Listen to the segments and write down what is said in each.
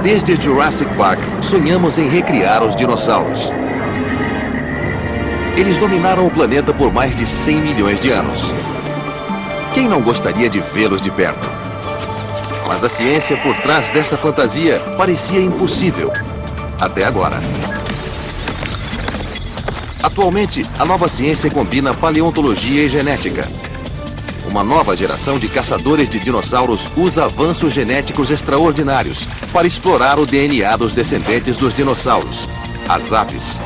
Desde Jurassic Park, sonhamos em recriar os dinossauros. Eles dominaram o planeta por mais de 100 milhões de anos. Quem não gostaria de vê-los de perto? Mas a ciência por trás dessa fantasia parecia impossível. Até agora. Atualmente, a nova ciência combina paleontologia e genética. Uma nova geração de caçadores de dinossauros usa avanços genéticos extraordinários para explorar o DNA dos descendentes dos dinossauros, as aves.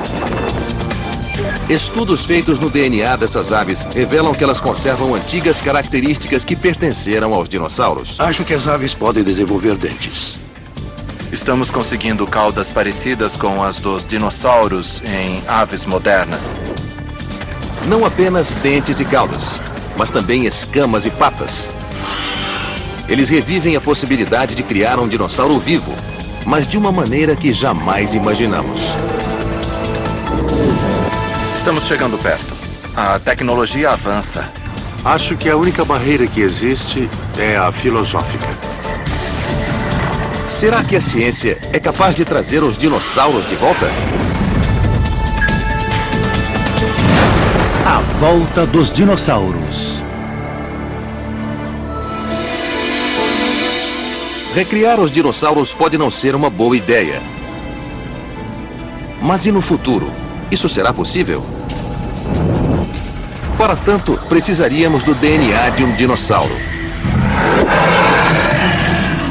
Estudos feitos no DNA dessas aves revelam que elas conservam antigas características que pertenceram aos dinossauros. Acho que as aves podem desenvolver dentes. Estamos conseguindo caudas parecidas com as dos dinossauros em aves modernas. Não apenas dentes e caudas, mas também escamas e patas. Eles revivem a possibilidade de criar um dinossauro vivo, mas de uma maneira que jamais imaginamos. Estamos chegando perto. A tecnologia avança. Acho que a única barreira que existe é a filosófica. Será que a ciência é capaz de trazer os dinossauros de volta? A volta dos dinossauros. Recriar os dinossauros pode não ser uma boa ideia. Mas e no futuro? Isso será possível? Para tanto, precisaríamos do DNA de um dinossauro.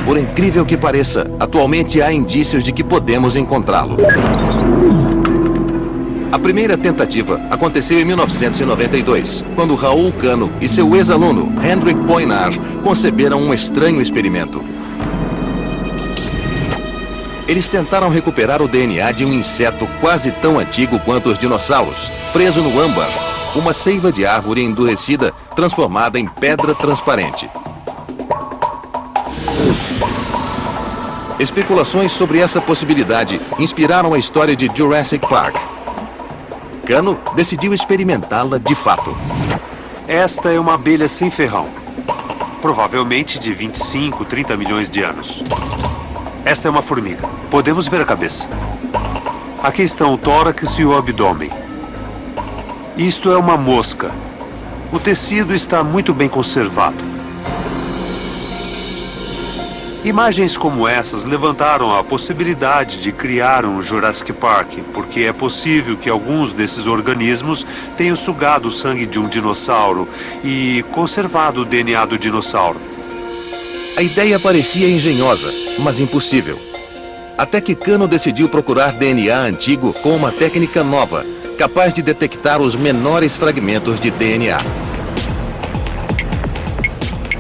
Por incrível que pareça, atualmente há indícios de que podemos encontrá-lo. A primeira tentativa aconteceu em 1992, quando Raul Cano e seu ex-aluno, Hendrik Poinar, conceberam um estranho experimento. Eles tentaram recuperar o DNA de um inseto quase tão antigo quanto os dinossauros, preso no âmbar, uma seiva de árvore endurecida transformada em pedra transparente. Especulações sobre essa possibilidade inspiraram a história de Jurassic Park. Cano decidiu experimentá-la de fato. Esta é uma abelha sem ferrão, provavelmente de 25, 30 milhões de anos. Esta é uma formiga. Podemos ver a cabeça. Aqui estão o tórax e o abdômen. Isto é uma mosca. O tecido está muito bem conservado. Imagens como essas levantaram a possibilidade de criar um Jurassic Park, porque é possível que alguns desses organismos tenham sugado o sangue de um dinossauro e conservado o DNA do dinossauro. A ideia parecia engenhosa, mas impossível. Até que Cano decidiu procurar DNA antigo com uma técnica nova, capaz de detectar os menores fragmentos de DNA.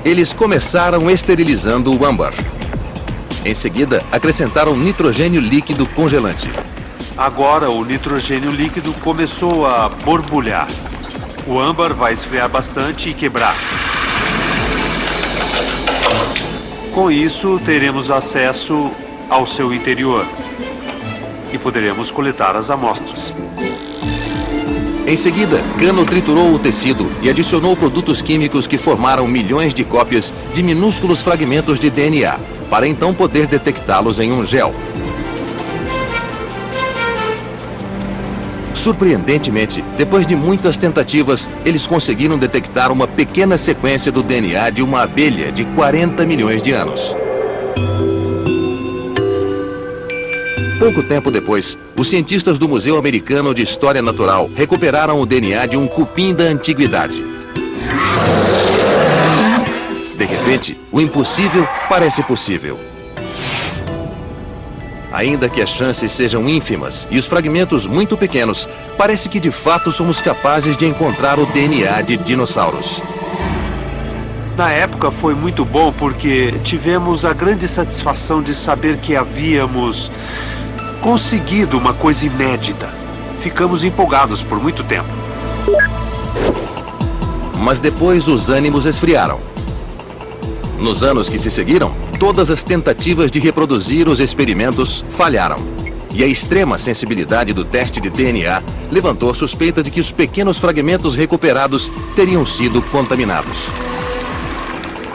Eles começaram esterilizando o âmbar. Em seguida, acrescentaram nitrogênio líquido congelante. Agora o nitrogênio líquido começou a borbulhar. O âmbar vai esfriar bastante e quebrar. Com isso, teremos acesso ao seu interior e poderemos coletar as amostras. Em seguida, Cano triturou o tecido e adicionou produtos químicos que formaram milhões de cópias de minúsculos fragmentos de DNA, para então poder detectá-los em um gel. Surpreendentemente, depois de muitas tentativas, eles conseguiram detectar uma pequena sequência do DNA de uma abelha de 40 milhões de anos. Pouco tempo depois, os cientistas do Museu Americano de História Natural recuperaram o DNA de um cupim da antiguidade. De repente, o impossível parece possível. Ainda que as chances sejam ínfimas e os fragmentos muito pequenos, parece que de fato somos capazes de encontrar o DNA de dinossauros. Na época foi muito bom porque tivemos a grande satisfação de saber que havíamos conseguido uma coisa inédita. Ficamos empolgados por muito tempo. Mas depois os ânimos esfriaram. Nos anos que se seguiram, todas as tentativas de reproduzir os experimentos falharam. E a extrema sensibilidade do teste de DNA levantou a suspeita de que os pequenos fragmentos recuperados teriam sido contaminados.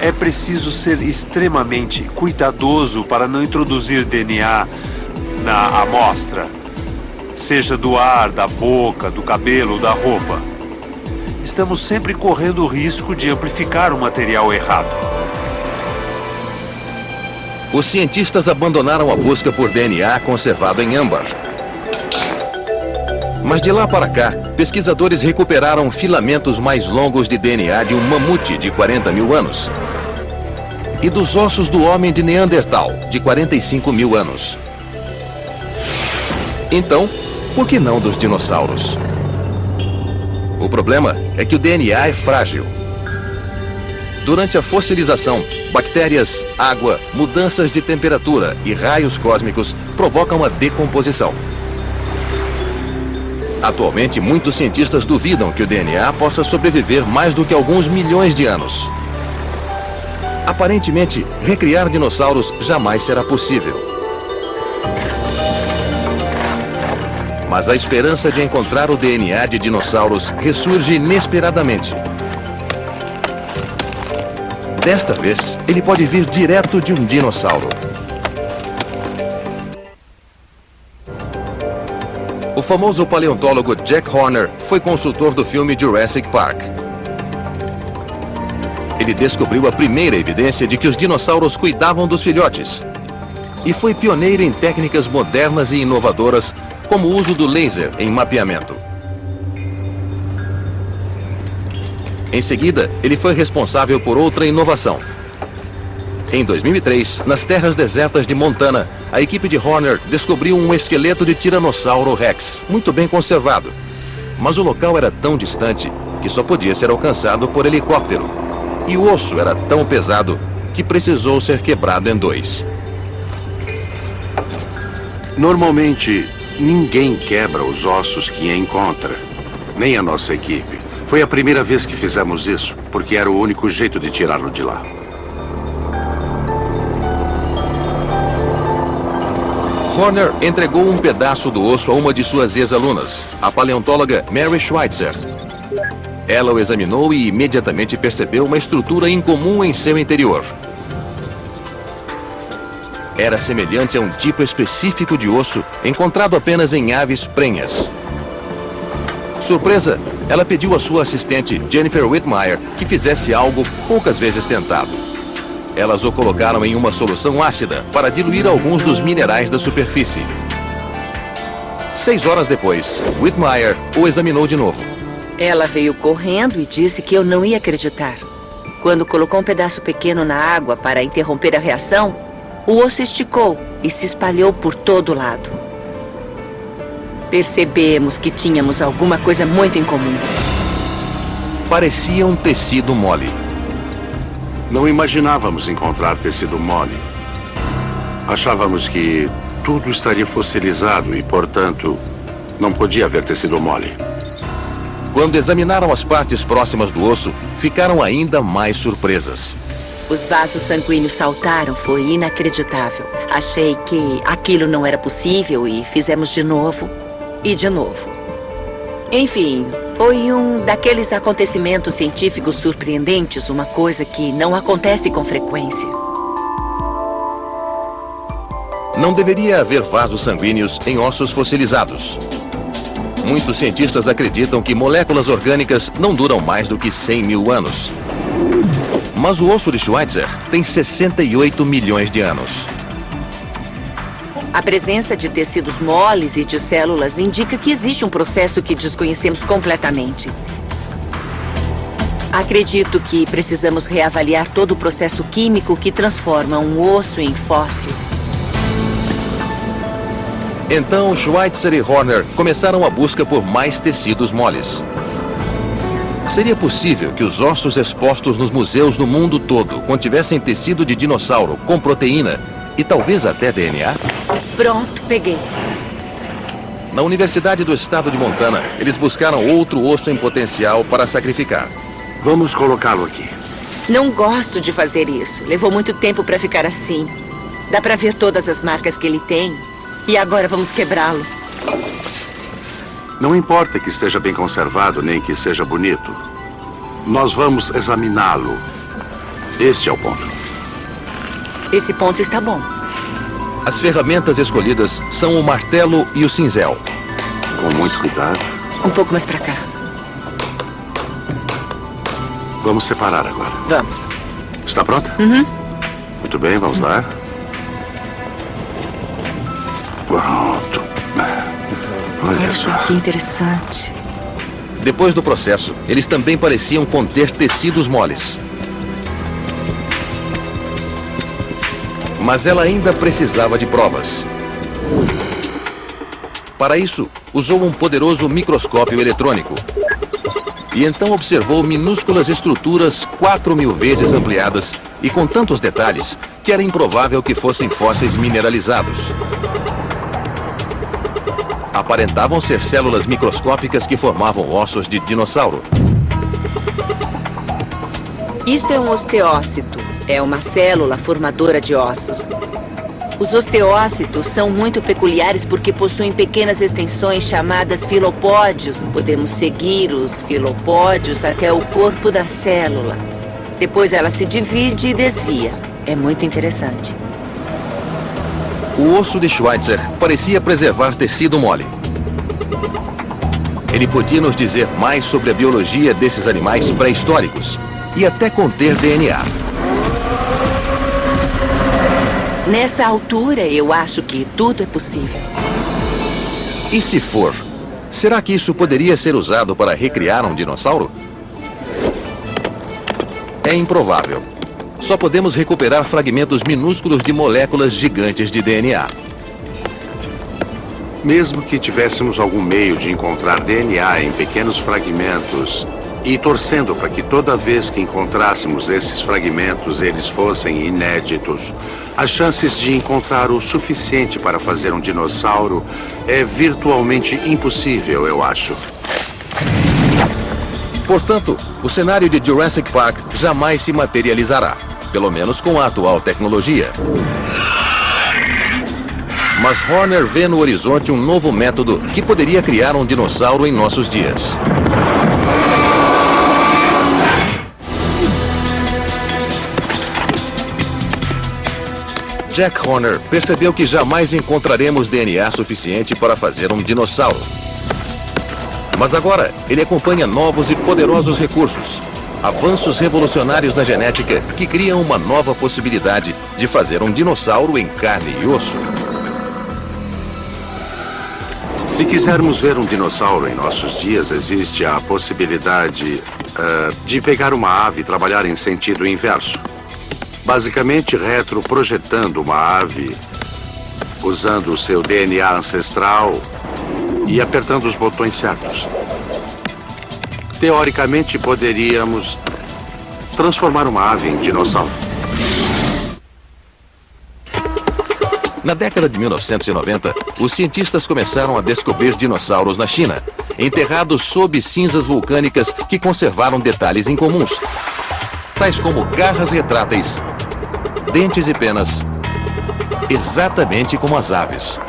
é preciso ser extremamente cuidadoso para não introduzir DNA na amostra, seja do ar, da boca, do cabelo ou da roupa. Estamos sempre correndo o risco de amplificar o material errado. Os cientistas abandonaram a busca por DNA conservado em âmbar. Mas de lá para cá, pesquisadores recuperaram filamentos mais longos de DNA de um mamute de 40 mil anos e dos ossos do homem de Neandertal, de 45 mil anos. Então, por que não dos dinossauros? O problema é que o DNA é frágil. Durante a fossilização, bactérias, água, mudanças de temperatura e raios cósmicos provocam a decomposição. Atualmente, muitos cientistas duvidam que o DNA possa sobreviver mais do que alguns milhões de anos. Aparentemente, recriar dinossauros jamais será possível. Mas a esperança de encontrar o DNA de dinossauros ressurge inesperadamente. Desta vez, ele pode vir direto de um dinossauro. O famoso paleontólogo Jack Horner foi consultor do filme Jurassic Park. Ele descobriu a primeira evidência de que os dinossauros cuidavam dos filhotes. E foi pioneiro em técnicas modernas e inovadoras, como o uso do laser em mapeamento. Em seguida, ele foi responsável por outra inovação. Em 2003, nas terras desertas de Montana, a equipe de Horner descobriu um esqueleto de Tiranossauro Rex, muito bem conservado. Mas o local era tão distante que só podia ser alcançado por helicóptero. E o osso era tão pesado que precisou ser quebrado em dois. Normalmente, ninguém quebra os ossos que encontra, nem a nossa equipe. Foi a primeira vez que fizemos isso, porque era o único jeito de tirá-lo de lá. Horner entregou um pedaço do osso a uma de suas ex-alunas, a paleontóloga Mary Schweitzer. Ela o examinou e imediatamente percebeu uma estrutura incomum em seu interior. Era semelhante a um tipo específico de osso encontrado apenas em aves prenhas. Surpresa, ela pediu à sua assistente, Jennifer Whitmire, que fizesse algo poucas vezes tentado. Elas o colocaram em uma solução ácida para diluir alguns dos minerais da superfície. 6 horas depois, Whitmire o examinou de novo. Ela veio correndo e disse que eu não ia acreditar. Quando colocou um pedaço pequeno na água para interromper a reação, o osso esticou e se espalhou por todo lado. Percebemos que tínhamos alguma coisa muito em comum. Parecia um tecido mole. Não imaginávamos encontrar tecido mole. Achávamos que tudo estaria fossilizado e, portanto, não podia haver tecido mole. Quando examinaram as partes próximas do osso, ficaram ainda mais surpresas. Os vasos sanguíneos saltaram, foi inacreditável. Achei que aquilo não era possível e fizemos de novo e de novo. Enfim, foi um daqueles acontecimentos científicos surpreendentes, uma coisa que não acontece com frequência. Não deveria haver vasos sanguíneos em ossos fossilizados. Muitos cientistas acreditam que moléculas orgânicas não duram mais do que 100 mil anos. Mas o osso de Schweitzer tem 68 milhões de anos. A presença de tecidos moles e de células indica que existe um processo que desconhecemos completamente. Acredito que precisamos reavaliar todo o processo químico que transforma um osso em fóssil. Então, Schweitzer e Horner começaram a busca por mais tecidos moles. Seria possível que os ossos expostos nos museus do mundo todo contivessem tecido de dinossauro com proteína e talvez até DNA? Pronto, peguei. Na Universidade do Estado de Montana, eles buscaram outro osso em potencial para sacrificar. Vamos colocá-lo aqui. Não gosto de fazer isso. Levou muito tempo para ficar assim. Dá para ver todas as marcas que ele tem. E agora vamos quebrá-lo. Não importa que esteja bem conservado, nem que seja bonito. Nós vamos examiná-lo. Este é o ponto. Esse ponto está bom. As ferramentas escolhidas são o martelo e o cinzel. Com muito cuidado. Um pouco mais pra cá. Vamos separar agora. Vamos. Está pronta? Muito bem, vamos lá. Pronto. Olha só. Que interessante. Depois do processo, eles também pareciam conter tecidos moles. Mas ela ainda precisava de provas. Para isso, usou um poderoso microscópio eletrônico. E então observou minúsculas estruturas 4.000 vezes ampliadas e com tantos detalhes que era improvável que fossem fósseis mineralizados. Aparentavam ser células microscópicas que formavam ossos de dinossauro. Isto é um osteócito. É uma célula formadora de ossos. Os osteócitos são muito peculiares porque possuem pequenas extensões chamadas filopódios. Podemos seguir os filopódios até o corpo da célula. Depois ela se divide e desvia. É muito interessante. O osso de Schweitzer parecia preservar tecido mole. Ele podia nos dizer mais sobre a biologia desses animais pré-históricos e até conter DNA. Nessa altura, eu acho que tudo é possível. E se for, será que isso poderia ser usado para recriar um dinossauro? É improvável. Só podemos recuperar fragmentos minúsculos de moléculas gigantes de DNA. Mesmo que tivéssemos algum meio de encontrar DNA em pequenos fragmentos e torcendo para que toda vez que encontrássemos esses fragmentos eles fossem inéditos, as chances de encontrar o suficiente para fazer um dinossauro é virtualmente impossível, eu acho. Portanto, o cenário de Jurassic Park jamais se materializará, pelo menos com a atual tecnologia. Mas Horner vê no horizonte um novo método que poderia criar um dinossauro em nossos dias. Jack Horner percebeu que jamais encontraremos DNA suficiente para fazer um dinossauro. Mas agora, ele acompanha novos e poderosos recursos. Avanços revolucionários na genética que criam uma nova possibilidade de fazer um dinossauro em carne e osso. Se quisermos ver um dinossauro em nossos dias, existe a possibilidade de pegar uma ave e trabalhar em sentido inverso. Basicamente, retroprojetando uma ave, usando o seu DNA ancestral e apertando os botões certos. Teoricamente, poderíamos transformar uma ave em dinossauro. Na década de 1990, os cientistas começaram a descobrir dinossauros na China, enterrados sob cinzas vulcânicas que conservaram detalhes incomuns, tais como garras retráteis, dentes e penas, exatamente como as aves.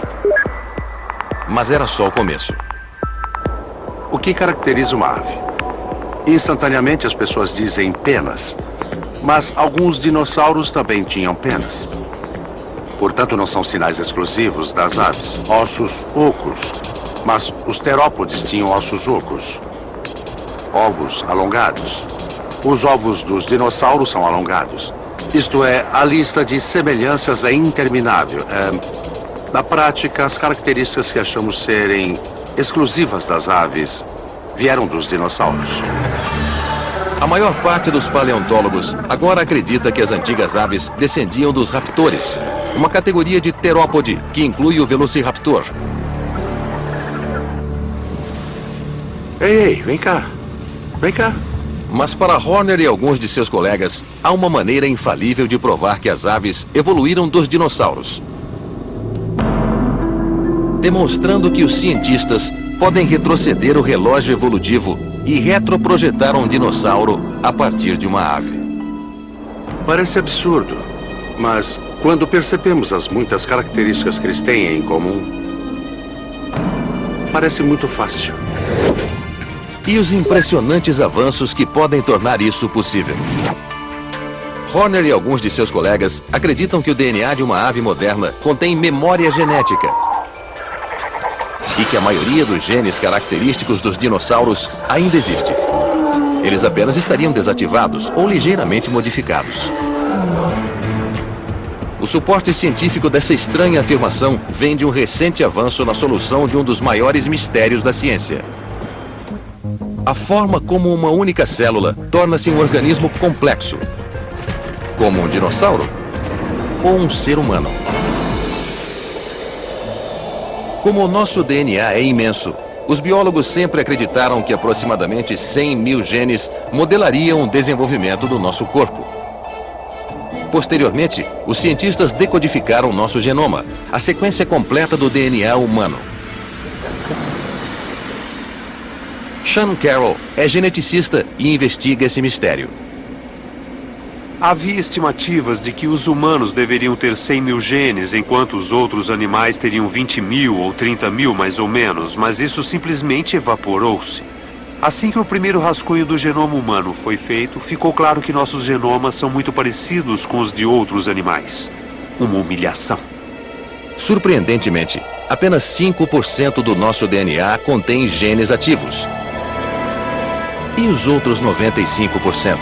Mas era só o começo. O que caracteriza uma ave? Instantaneamente as pessoas dizem penas, mas alguns dinossauros também tinham penas. Portanto, não são sinais exclusivos das aves. Ossos ocos, mas os terópodes tinham ossos ocos. Ovos alongados. Os ovos dos dinossauros são alongados. Isto é, a lista de semelhanças é interminável. Na prática, as características que achamos serem exclusivas das aves vieram dos dinossauros. A maior parte dos paleontólogos agora acredita que as antigas aves descendiam dos raptores, uma categoria de terópode que inclui o velociraptor. Ei, vem cá. Vem cá. Mas para Horner e alguns de seus colegas, há uma maneira infalível de provar que as aves evoluíram dos dinossauros. Demonstrando que os cientistas podem retroceder o relógio evolutivo e retroprojetar um dinossauro a partir de uma ave. Parece absurdo, mas quando percebemos as muitas características que eles têm em comum, parece muito fácil. E os impressionantes avanços que podem tornar isso possível. Horner e alguns de seus colegas acreditam que o DNA de uma ave moderna contém memória genética e que a maioria dos genes característicos dos dinossauros ainda existe. Eles apenas estariam desativados ou ligeiramente modificados. O suporte científico dessa estranha afirmação vem de um recente avanço na solução de um dos maiores mistérios da ciência. A forma como uma única célula torna-se um organismo complexo, como um dinossauro ou um ser humano. Como o nosso DNA é imenso, os biólogos sempre acreditaram que aproximadamente 100 mil genes modelariam o desenvolvimento do nosso corpo. Posteriormente, os cientistas decodificaram nosso genoma, a sequência completa do DNA humano. Sean Carroll é geneticista e investiga esse mistério. Havia estimativas de que os humanos deveriam ter 100 mil genes, enquanto os outros animais teriam 20 mil ou 30 mil, mais ou menos, mas isso simplesmente evaporou-se. Assim que o primeiro rascunho do genoma humano foi feito, ficou claro que nossos genomas são muito parecidos com os de outros animais. Uma humilhação. Surpreendentemente, apenas 5% do nosso DNA contém genes ativos. E os outros 95%?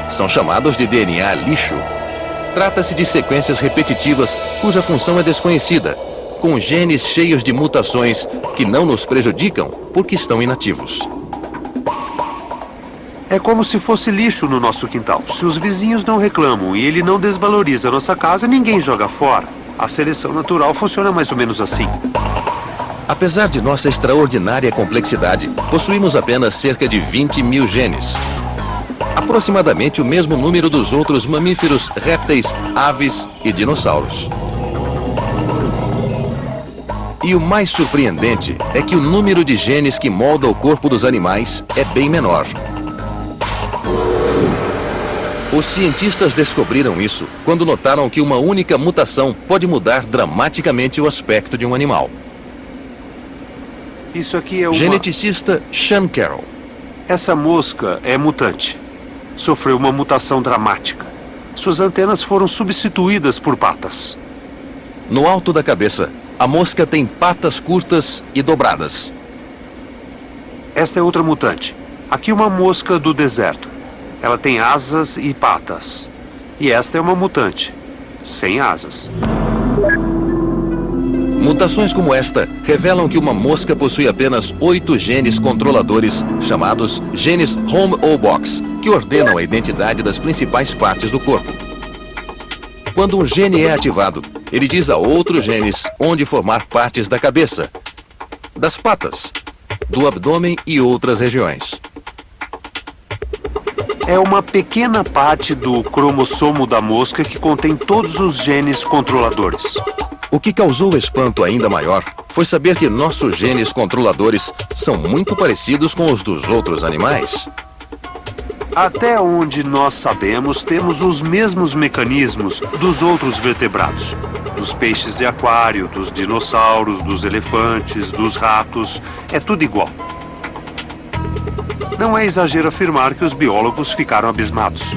São chamados de DNA lixo. Trata-se de sequências repetitivas cuja função é desconhecida, com genes cheios de mutações que não nos prejudicam porque estão inativos. É como se fosse lixo no nosso quintal. Se os vizinhos não reclamam e ele não desvaloriza a nossa casa, ninguém joga fora. A seleção natural funciona mais ou menos assim. Apesar de nossa extraordinária complexidade, possuímos apenas cerca de 20 mil genes. Aproximadamente o mesmo número dos outros mamíferos, répteis, aves e dinossauros. E o mais surpreendente é que o número de genes que molda o corpo dos animais é bem menor. Os cientistas descobriram isso quando notaram que uma única mutação pode mudar dramaticamente o aspecto de um animal. Isso aqui é uma... Geneticista Sean Carroll. Essa mosca é mutante. Sofreu uma mutação dramática. Suas antenas foram substituídas por patas. No alto da cabeça, a mosca tem patas curtas e dobradas. Esta é outra mutante. Aqui uma mosca do deserto. Ela tem asas e patas. E esta é uma mutante, sem asas. Mutações como esta revelam que uma mosca possui apenas 8 genes controladores, chamados genes home ou box, que ordenam a identidade das principais partes do corpo. Quando um gene é ativado, ele diz a outros genes onde formar partes da cabeça, das patas, do abdômen e outras regiões. É uma pequena parte do cromossomo da mosca que contém todos os genes controladores. O que causou espanto ainda maior foi saber que nossos genes controladores são muito parecidos com os dos outros animais. Até onde nós sabemos, temos os mesmos mecanismos dos outros vertebrados. Dos peixes de aquário, dos dinossauros, dos elefantes, dos ratos. É tudo igual. Não é exagero afirmar que os biólogos ficaram abismados.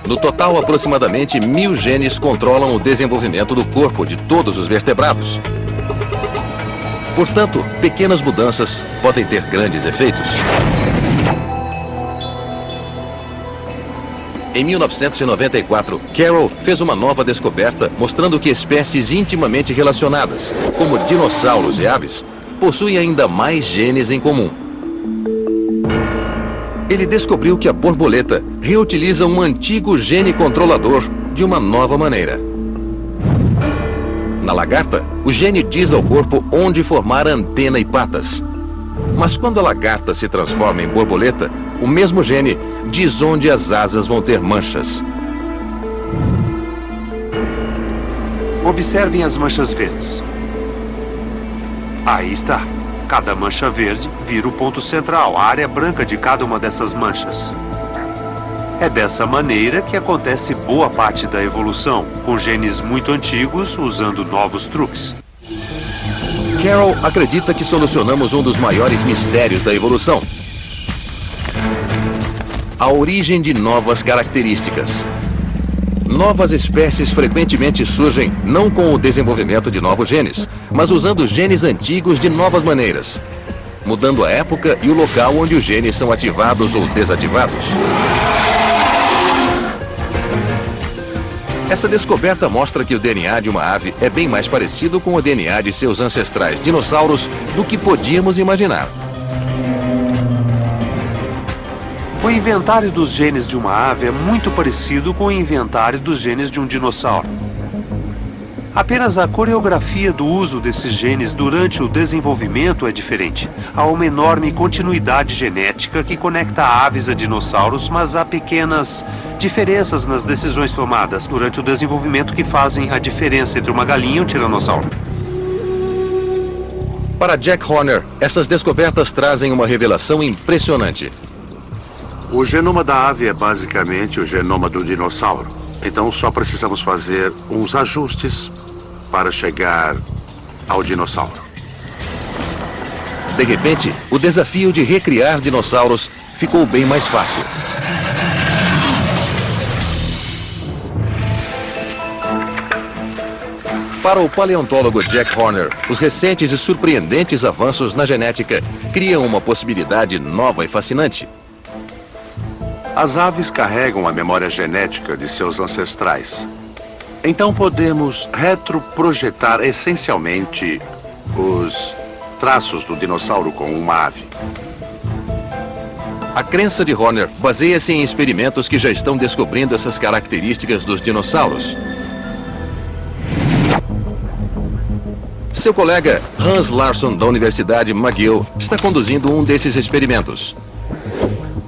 No total, aproximadamente 1000 genes controlam o desenvolvimento do corpo de todos os vertebrados. Portanto, pequenas mudanças podem ter grandes efeitos. Em 1994, Carroll fez uma nova descoberta mostrando que espécies intimamente relacionadas, como dinossauros e aves, possuem ainda mais genes em comum. Ele descobriu que a borboleta reutiliza um antigo gene controlador de uma nova maneira. Na lagarta, o gene diz ao corpo onde formar antena e patas. Mas quando a lagarta se transforma em borboleta, o mesmo gene diz onde as asas vão ter manchas. Observem as manchas verdes. Aí está. Cada mancha verde vira o ponto central, a área branca de cada uma dessas manchas. É dessa maneira que acontece boa parte da evolução, com genes muito antigos usando novos truques. Carroll acredita que solucionamos um dos maiores mistérios da evolução. a origem de novas características. Novas espécies frequentemente surgem não com o desenvolvimento de novos genes, mas usando genes antigos de novas maneiras, mudando a época e o local onde os genes são ativados ou desativados. Essa descoberta mostra que o DNA de uma ave é bem mais parecido com o DNA de seus ancestrais dinossauros do que podíamos imaginar. O inventário dos genes de uma ave é muito parecido com o inventário dos genes de um dinossauro. Apenas a coreografia do uso desses genes durante o desenvolvimento é diferente. Há uma enorme continuidade genética que conecta aves a dinossauros, mas há pequenas diferenças nas decisões tomadas durante o desenvolvimento que fazem a diferença entre uma galinha e um tiranossauro. Para Jack Horner, essas descobertas trazem uma revelação impressionante. O genoma da ave é basicamente o genoma do dinossauro. Então só precisamos fazer uns ajustes para chegar ao dinossauro. De repente, o desafio de recriar dinossauros ficou bem mais fácil. Para o paleontólogo Jack Horner, os recentes e surpreendentes avanços na genética criam uma possibilidade nova e fascinante. As aves carregam a memória genética de seus ancestrais. Então podemos retroprojetar essencialmente os traços do dinossauro com uma ave. A crença de Horner baseia-se em experimentos que já estão descobrindo essas características dos dinossauros. Seu colega Hans Larsson, da Universidade McGill, está conduzindo um desses experimentos.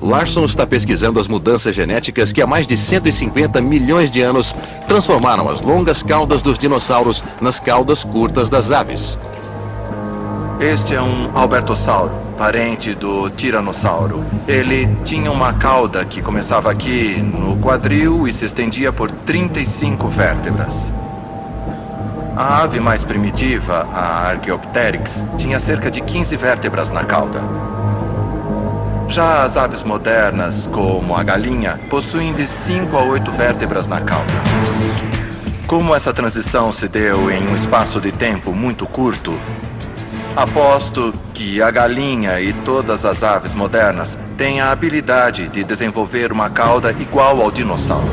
Larsson está pesquisando as mudanças genéticas que há mais de 150 milhões de anos transformaram as longas caudas dos dinossauros nas caudas curtas das aves. Este é um albertossauro, parente do tiranossauro. Ele tinha uma cauda que começava aqui no quadril e se estendia por 35 vértebras. A ave mais primitiva, a Archaeopteryx, tinha cerca de 15 vértebras na cauda. Já as aves modernas, como a galinha, possuem de 5 a 8 vértebras na cauda. Como essa transição se deu em um espaço de tempo muito curto, aposto que a galinha e todas as aves modernas têm a habilidade de desenvolver uma cauda igual ao dinossauro.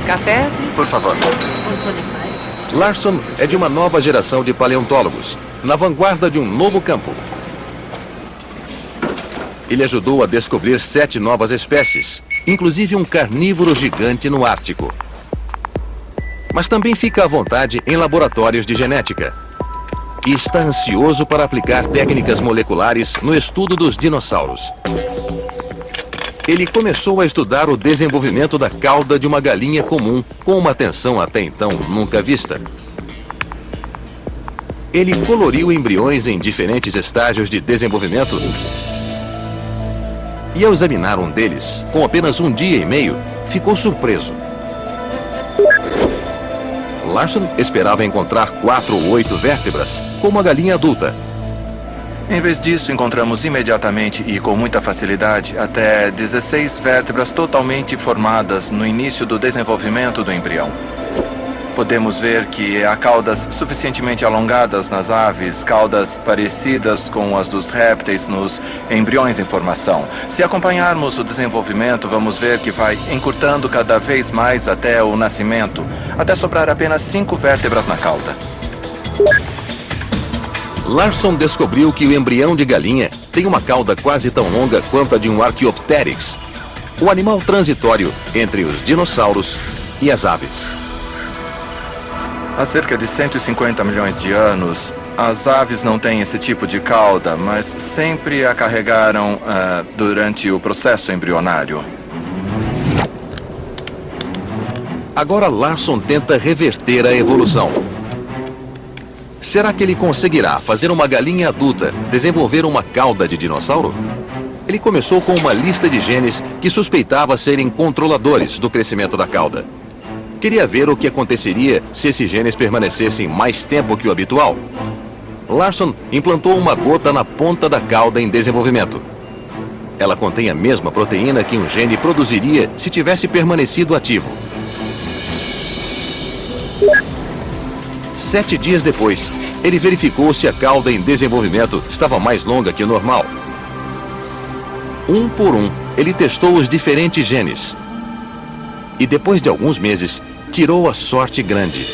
Café? Por favor. Larsson é de uma nova geração de paleontólogos, na vanguarda de um novo campo. Ele ajudou a descobrir 7 novas espécies, inclusive um carnívoro gigante no Ártico. Mas também fica à vontade em laboratórios de genética. E está ansioso para aplicar técnicas moleculares no estudo dos dinossauros. Ele começou a estudar o desenvolvimento da cauda de uma galinha comum com uma atenção até então nunca vista. Ele coloriu embriões em diferentes estágios de desenvolvimento e, ao examinar um deles, com apenas 1 dia e meio, ficou surpreso. Larsson esperava encontrar 4 ou 8 vértebras, como a galinha adulta. Em vez disso, encontramos imediatamente e com muita facilidade até 16 vértebras totalmente formadas no início do desenvolvimento do embrião. Podemos ver que há caudas suficientemente alongadas nas aves, caudas parecidas com as dos répteis nos embriões em formação. Se acompanharmos o desenvolvimento, vamos ver que vai encurtando cada vez mais até o nascimento, até sobrar apenas 5 vértebras na cauda. Larsson descobriu que o embrião de galinha tem uma cauda quase tão longa quanto a de um Archaeopteryx, o animal transitório entre os dinossauros e as aves. Há cerca de 150 milhões de anos, as aves não têm esse tipo de cauda, mas sempre a carregaram durante o processo embrionário. Agora Larsson tenta reverter a evolução. Será que ele conseguirá fazer uma galinha adulta desenvolver uma cauda de dinossauro? Ele começou com uma lista de genes que suspeitava serem controladores do crescimento da cauda. Queria ver o que aconteceria se esses genes permanecessem mais tempo que o habitual. Larsson implantou uma gota na ponta da cauda em desenvolvimento. Ela contém a mesma proteína que um gene produziria se tivesse permanecido ativo. 7 dias depois, ele verificou se a cauda em desenvolvimento estava mais longa que o normal. Um por um, ele testou os diferentes genes. E depois de alguns meses, tirou a sorte grande.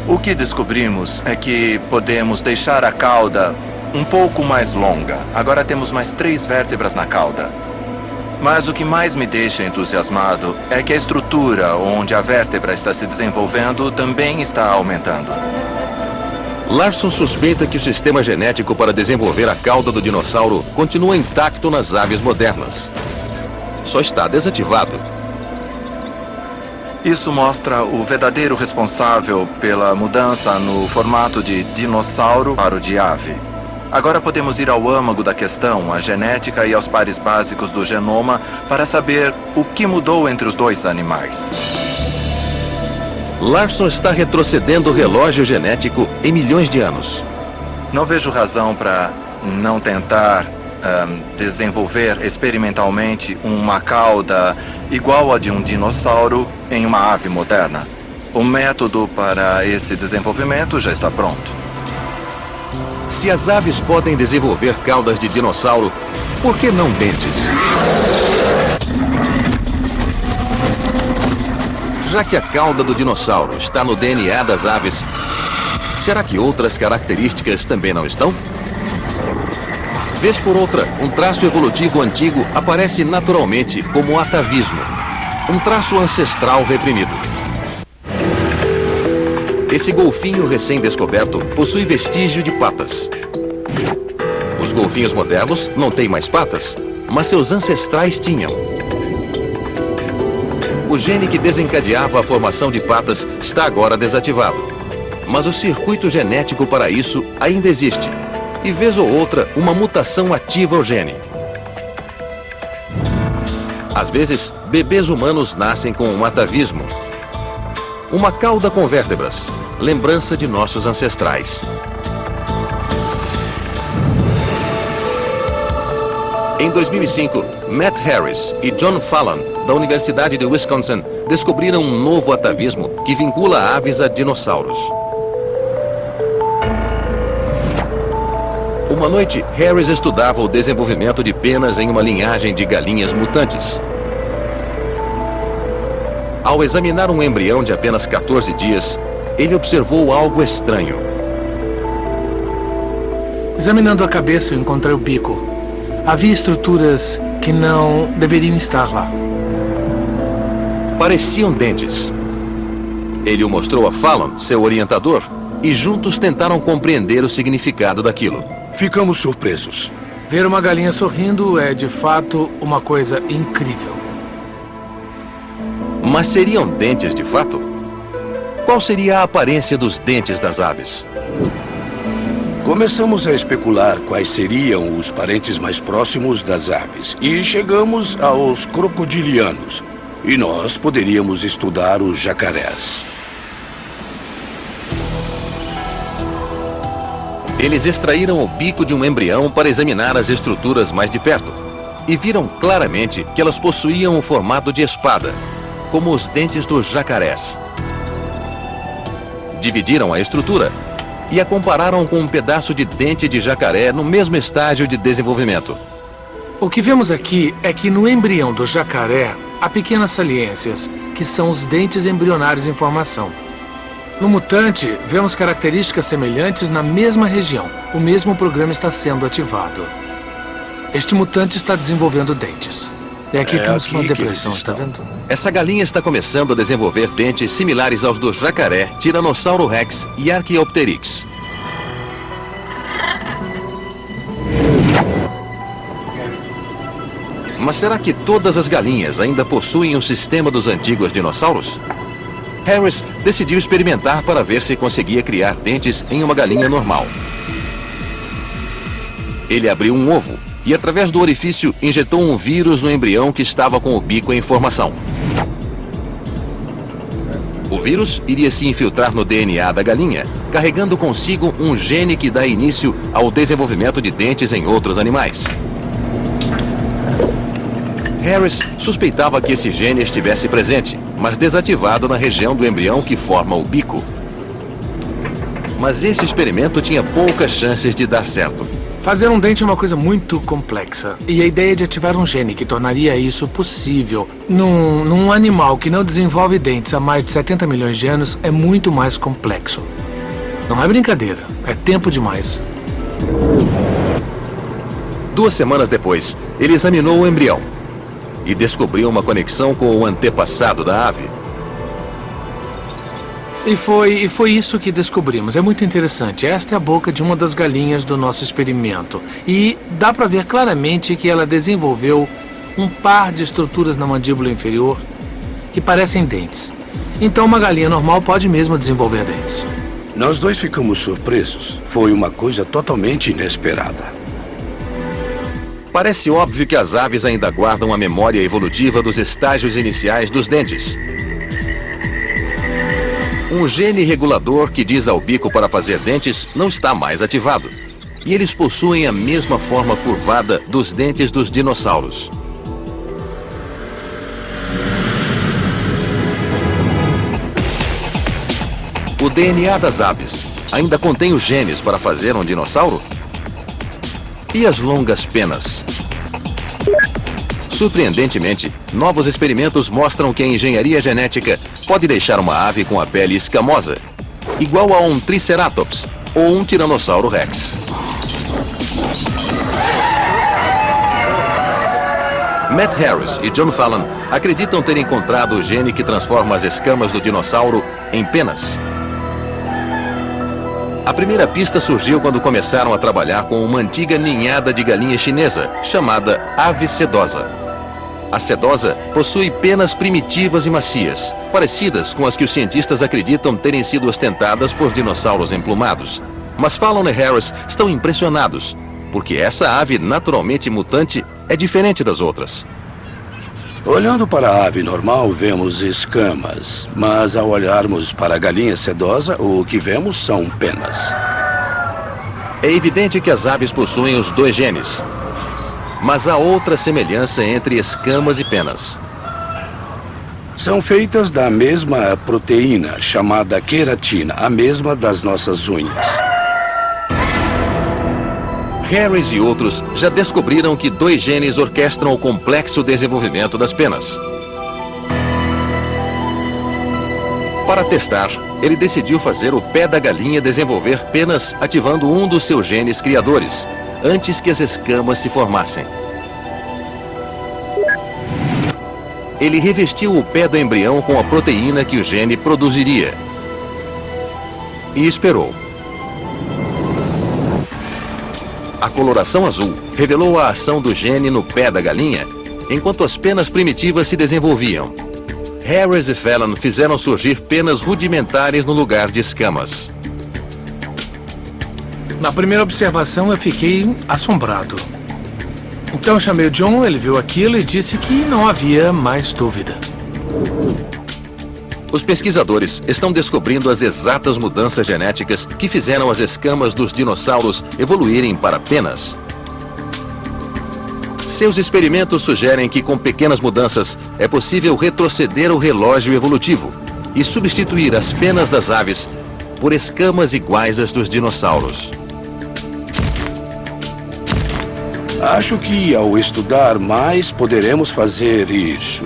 O que descobrimos é que podemos deixar a cauda um pouco mais longa. Agora temos mais 3 vértebras na cauda. Mas o que mais me deixa entusiasmado é que a estrutura onde a vértebra está se desenvolvendo também está aumentando. Larson suspeita que o sistema genético para desenvolver a cauda do dinossauro continua intacto nas aves modernas. Só está desativado. Isso mostra o verdadeiro responsável pela mudança no formato de dinossauro para o de ave. Agora podemos ir ao âmago da questão, à genética e aos pares básicos do genoma, para saber o que mudou entre os dois animais. Larson está retrocedendo o relógio genético em milhões de anos. Não vejo razão para não tentar desenvolver experimentalmente uma cauda igual a de um dinossauro em uma ave moderna. O método para esse desenvolvimento já está pronto. Se as aves podem desenvolver caudas de dinossauro, por que não dentes? Já que a cauda do dinossauro está no DNA das aves, será que outras características também não estão? Vez por outra, um traço evolutivo antigo aparece naturalmente como atavismo, um traço ancestral reprimido. Esse golfinho recém-descoberto possui vestígio de patas. Os golfinhos modernos não têm mais patas, mas seus ancestrais tinham. O gene que desencadeava a formação de patas está agora desativado. Mas o circuito genético para isso ainda existe. E vez ou outra, uma mutação ativa o gene. Às vezes, bebês humanos nascem com um atavismo. Uma cauda com vértebras, lembrança de nossos ancestrais. Em 2005, Matt Harris e John Fallon, da Universidade de Wisconsin, descobriram um novo atavismo que vincula aves a dinossauros. Uma noite, Harris estudava o desenvolvimento de penas em uma linhagem de galinhas mutantes. Ao examinar um embrião de apenas 14 dias, ele observou algo estranho. Examinando a cabeça, eu encontrei o bico. Havia estruturas que não deveriam estar lá. Pareciam dentes. Ele o mostrou a Fallon, seu orientador, e juntos tentaram compreender o significado daquilo. Ficamos surpresos. Ver uma galinha sorrindo é, de fato, uma coisa incrível. Mas seriam dentes de fato? Qual seria a aparência dos dentes das aves? Começamos a especular quais seriam os parentes mais próximos das aves e chegamos aos crocodilianos. E nós poderíamos estudar os jacarés. Eles extraíram o bico de um embrião para examinar as estruturas mais de perto e viram claramente que elas possuíam o formato de espada, como os dentes dos jacarés. Dividiram a estrutura e a compararam com um pedaço de dente de jacaré no mesmo estágio de desenvolvimento. O que vemos aqui é que no embrião do jacaré há pequenas saliências, que são os dentes embrionários em formação. No mutante, vemos características semelhantes na mesma região. O mesmo programa está sendo ativado. Este mutante está desenvolvendo dentes. É aqui que temos uma depressão, está vendo? Essa galinha está começando a desenvolver dentes similares aos do jacaré, Tiranossauro Rex e Archaeopteryx. Mas será que todas as galinhas ainda possuem o sistema dos antigos dinossauros? Harris decidiu experimentar para ver se conseguia criar dentes em uma galinha normal. Ele abriu um ovo e, através do orifício, injetou um vírus no embrião que estava com o bico em formação. O vírus iria se infiltrar no DNA da galinha, carregando consigo um gene que dá início ao desenvolvimento de dentes em outros animais. Harris suspeitava que esse gene estivesse presente, mas desativado na região do embrião que forma o bico. Mas esse experimento tinha poucas chances de dar certo. Fazer um dente é uma coisa muito complexa. E a ideia de ativar um gene que tornaria isso possível num animal que não desenvolve dentes há mais de 70 milhões de anos é muito mais complexo. Não é brincadeira, é tempo demais. 2 semanas depois, ele examinou o embrião e descobriu uma conexão com o antepassado da ave. E foi isso que descobrimos. É muito interessante. Esta é a boca de uma das galinhas do nosso experimento. E dá para ver claramente que ela desenvolveu um par de estruturas na mandíbula inferior que parecem dentes. Então uma galinha normal pode mesmo desenvolver dentes. Nós dois ficamos surpresos. Foi uma coisa totalmente inesperada. Parece óbvio que as aves ainda guardam a memória evolutiva dos estágios iniciais dos dentes. Um gene regulador que diz ao bico para fazer dentes não está mais ativado. E eles possuem a mesma forma curvada dos dentes dos dinossauros. O DNA das aves ainda contém os genes para fazer um dinossauro? E as longas penas? Surpreendentemente, novos experimentos mostram que a engenharia genética pode deixar uma ave com a pele escamosa, igual a um Triceratops ou um Tiranossauro Rex. Matt Harris e John Fallon acreditam ter encontrado o gene que transforma as escamas do dinossauro em penas. A primeira pista surgiu quando começaram a trabalhar com uma antiga ninhada de galinha chinesa, chamada ave sedosa. A sedosa possui penas primitivas e macias, parecidas com as que os cientistas acreditam terem sido ostentadas por dinossauros emplumados. Mas Fallon e Harris estão impressionados, porque essa ave naturalmente mutante é diferente das outras. Olhando para a ave normal, vemos escamas, mas ao olharmos para a galinha sedosa, o que vemos são penas. É evidente que as aves possuem os 2 genes, mas há outra semelhança entre escamas e penas. São feitas da mesma proteína, chamada queratina, a mesma das nossas unhas. Harris e outros já descobriram que 2 genes orquestram o complexo desenvolvimento das penas. Para testar, ele decidiu fazer o pé da galinha desenvolver penas ativando um dos seus genes criadores, antes que as escamas se formassem. Ele revestiu o pé do embrião com a proteína que o gene produziria. E esperou. A coloração azul revelou a ação do gene no pé da galinha, enquanto as penas primitivas se desenvolviam. Harris e Fallon fizeram surgir penas rudimentares no lugar de escamas. Na primeira observação eu fiquei assombrado. Então chamei o John, ele viu aquilo e disse que não havia mais dúvida. Os pesquisadores estão descobrindo as exatas mudanças genéticas que fizeram as escamas dos dinossauros evoluírem para penas. Seus experimentos sugerem que com pequenas mudanças é possível retroceder o relógio evolutivo e substituir as penas das aves por escamas iguais às dos dinossauros. Acho que ao estudar mais poderemos fazer isso.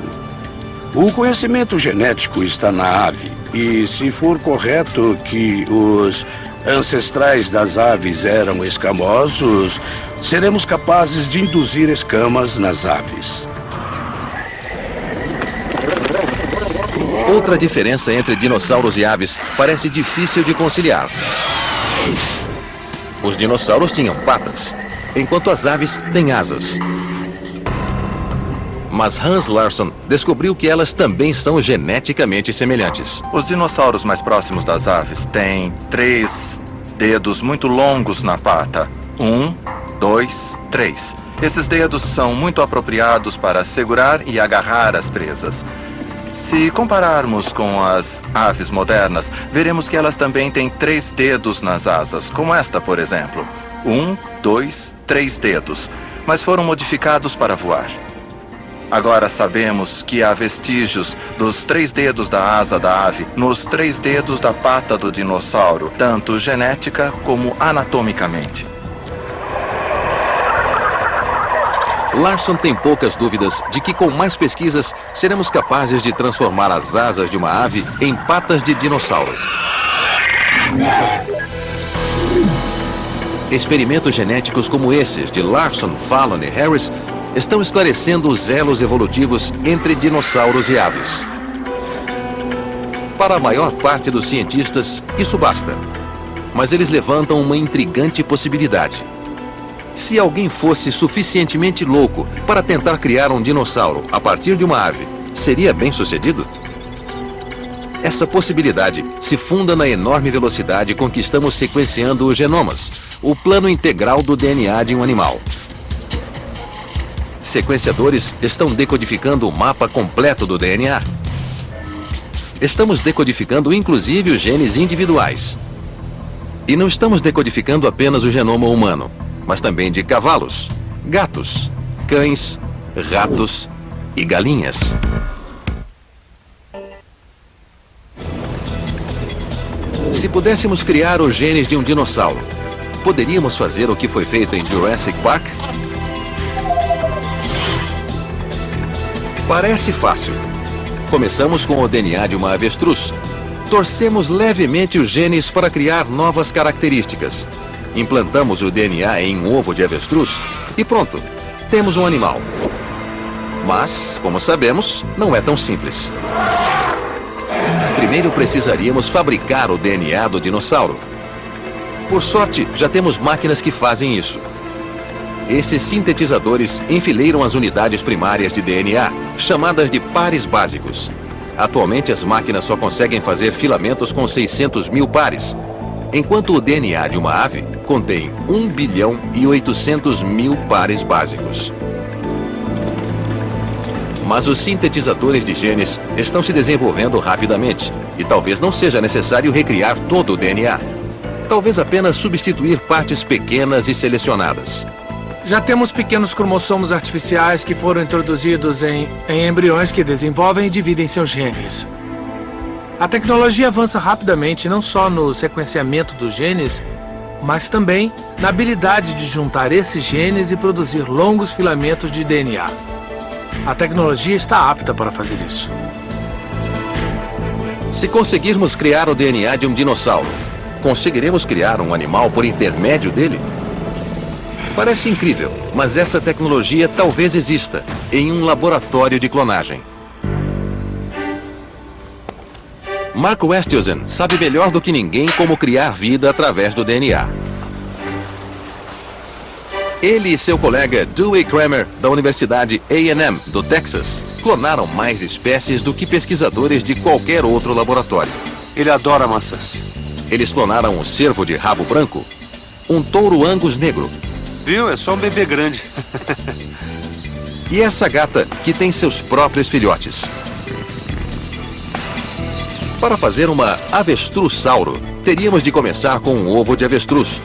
O conhecimento genético está na ave, e se for correto que os ancestrais das aves eram escamosos, seremos capazes de induzir escamas nas aves. Outra diferença entre dinossauros e aves parece difícil de conciliar. Os dinossauros tinham patas, enquanto as aves têm asas. Mas Hans Larsson descobriu que elas também são geneticamente semelhantes. Os dinossauros mais próximos das aves têm 3 dedos muito longos na pata. 1, 2, 3. Esses dedos são muito apropriados para segurar e agarrar as presas. Se compararmos com as aves modernas, veremos que elas também têm 3 dedos nas asas, como esta, por exemplo. 1, 2, 3 dedos, mas foram modificados para voar. Agora sabemos que há vestígios dos 3 dedos da asa da ave nos 3 dedos da pata do dinossauro, tanto genética como anatomicamente. Larson tem poucas dúvidas de que com mais pesquisas seremos capazes de transformar as asas de uma ave em patas de dinossauro. Experimentos genéticos como esses de Larson, Fallon e Harris estão esclarecendo os elos evolutivos entre dinossauros e aves. Para a maior parte dos cientistas, isso basta. Mas eles levantam uma intrigante possibilidade. Se alguém fosse suficientemente louco para tentar criar um dinossauro a partir de uma ave, seria bem-sucedido? Essa possibilidade se funda na enorme velocidade com que estamos sequenciando os genomas, o plano integral do DNA de um animal. Sequenciadores estão decodificando o mapa completo do DNA. Estamos decodificando inclusive os genes individuais. E não estamos decodificando apenas o genoma humano, mas também de cavalos, gatos, cães, ratos e galinhas. Se pudéssemos criar os genes de um dinossauro, poderíamos fazer o que foi feito em Jurassic Park? Parece fácil. Começamos com o DNA de uma avestruz. Torcemos levemente os genes para criar novas características. Implantamos o DNA em um ovo de avestruz e pronto, temos um animal. Mas, como sabemos, não é tão simples. Primeiro precisaríamos fabricar o DNA do dinossauro. Por sorte, já temos máquinas que fazem isso. Esses sintetizadores enfileiram as unidades primárias de DNA, chamadas de pares básicos. Atualmente, as máquinas só conseguem fazer filamentos com 600 mil pares, enquanto o DNA de uma ave contém 1 bilhão e 800 mil pares básicos. Mas os sintetizadores de genes estão se desenvolvendo rapidamente e talvez não seja necessário recriar todo o DNA. Talvez apenas substituir partes pequenas e selecionadas. Já temos pequenos cromossomos artificiais que foram introduzidos em embriões que desenvolvem e dividem seus genes. A tecnologia avança rapidamente não só no sequenciamento dos genes, mas também na habilidade de juntar esses genes e produzir longos filamentos de DNA. A tecnologia está apta para fazer isso. Se conseguirmos criar o DNA de um dinossauro, conseguiremos criar um animal por intermédio dele? Parece incrível, mas essa tecnologia talvez exista em um laboratório de clonagem. Mark Westhuizen sabe melhor do que ninguém como criar vida através do DNA. Ele e seu colega Dewey Kramer, da Universidade A&M, do Texas, clonaram mais espécies do que pesquisadores de qualquer outro laboratório. Ele adora maçãs. Eles clonaram um cervo de rabo branco, um touro Angus negro. Viu? É só um bebê grande. E essa gata que tem seus próprios filhotes. Para fazer uma avestruzsauro, teríamos de começar com um ovo de avestruz,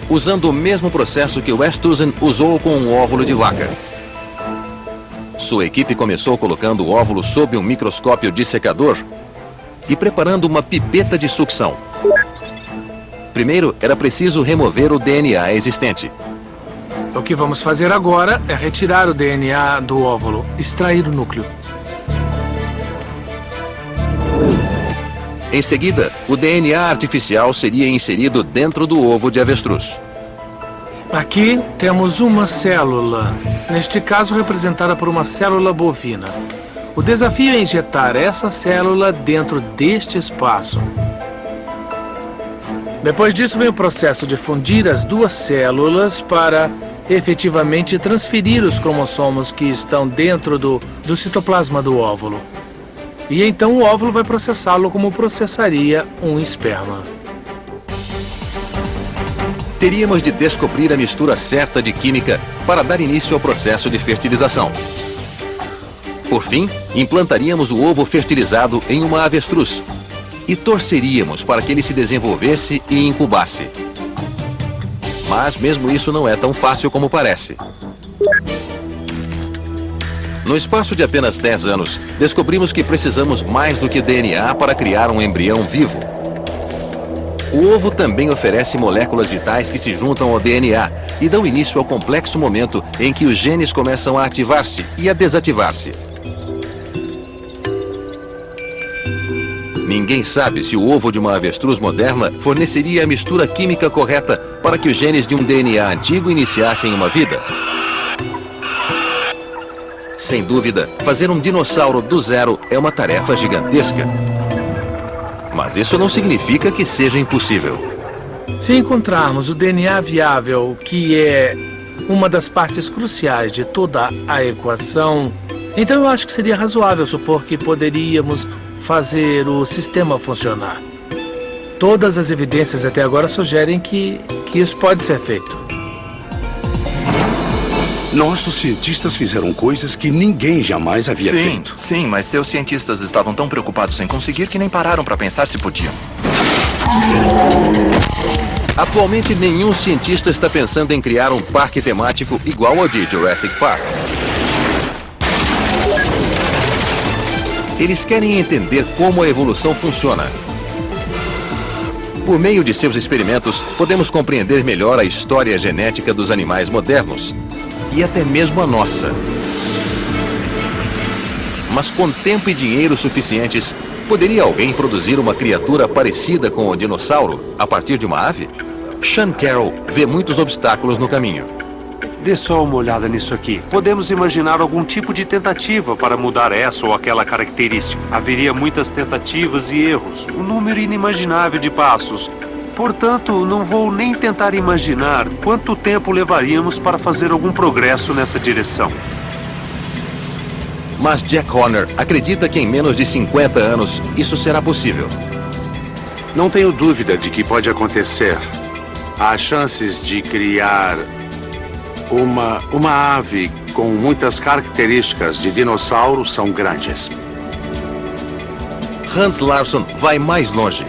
usando o mesmo processo que Westhuizen usou com um óvulo de vaca. Sua equipe começou colocando o óvulo sob um microscópio dissecador e preparando uma pipeta de sucção. Primeiro, era preciso remover o DNA existente. O que vamos fazer agora é retirar o DNA do óvulo, extrair o núcleo. Em seguida, o DNA artificial seria inserido dentro do ovo de avestruz. Aqui temos uma célula, neste caso representada por uma célula bovina. O desafio é injetar essa célula dentro deste espaço. Depois disso vem o processo de fundir as duas células para efetivamente transferir os cromossomos que estão dentro do citoplasma do óvulo. E então o óvulo vai processá-lo como processaria um esperma. Teríamos de descobrir a mistura certa de química para dar início ao processo de fertilização. Por fim, implantaríamos o ovo fertilizado em uma avestruz e torceríamos para que ele se desenvolvesse e incubasse. Mas mesmo isso não é tão fácil como parece. No espaço de apenas 10 anos, descobrimos que precisamos mais do que DNA para criar um embrião vivo. O ovo também oferece moléculas vitais que se juntam ao DNA e dão início ao complexo momento em que os genes começam a ativar-se e a desativar-se. Ninguém sabe se o ovo de uma avestruz moderna forneceria a mistura química correta para que os genes de um DNA antigo iniciassem uma vida. Sem dúvida, fazer um dinossauro do zero é uma tarefa gigantesca. Mas isso não significa que seja impossível. Se encontrarmos o DNA viável, que é uma das partes cruciais de toda a equação, então eu acho que seria razoável supor que poderíamos fazer o sistema funcionar. Todas as evidências até agora sugerem que isso pode ser feito. Nossos cientistas fizeram coisas que ninguém jamais havia feito. Sim, mas seus cientistas estavam tão preocupados em conseguir que nem pararam para pensar se podiam. Atualmente, nenhum cientista está pensando em criar um parque temático igual ao de Jurassic Park. Eles querem entender como a evolução funciona. Por meio de seus experimentos, podemos compreender melhor a história genética dos animais modernos. E até mesmo a nossa. Mas com tempo e dinheiro suficientes, poderia alguém produzir uma criatura parecida com o dinossauro a partir de uma ave? Sean Carroll vê muitos obstáculos no caminho. Dê só uma olhada nisso aqui. Podemos imaginar algum tipo de tentativa para mudar essa ou aquela característica. Haveria muitas tentativas e erros, um número inimaginável de passos. Portanto, não vou nem tentar imaginar quanto tempo levaríamos para fazer algum progresso nessa direção. Mas Jack Horner acredita que em menos de 50 anos isso será possível. Não tenho dúvida de que pode acontecer. Há chances de criar uma ave com muitas características de dinossauro são grandes. Hans Larsson vai mais longe.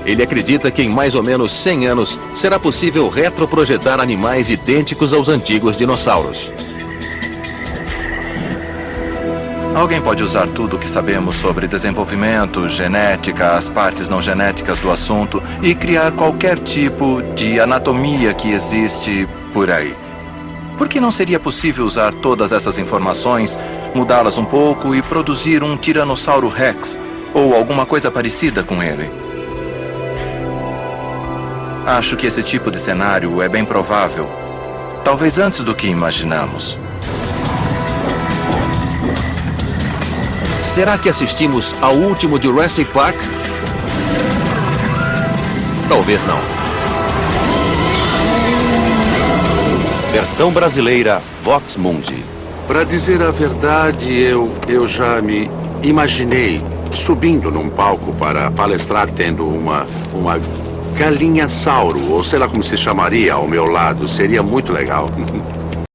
Ele acredita que em mais ou menos 100 anos será possível retroprojetar animais idênticos aos antigos dinossauros. Alguém pode usar tudo o que sabemos sobre desenvolvimento, genética, as partes não genéticas do assunto e criar qualquer tipo de anatomia que existe por aí. Por que não seria possível usar todas essas informações, mudá-las um pouco e produzir um Tiranossauro Rex ou alguma coisa parecida com ele? Acho que esse tipo de cenário é bem provável. Talvez antes do que imaginamos. Será que assistimos ao último Jurassic Park? Talvez não. Versão brasileira, Vox Mundi. Para dizer a verdade, eu já me imaginei subindo num palco para palestrar tendo uma galinha-sauro, ou sei lá como se chamaria, ao meu lado. Seria muito legal.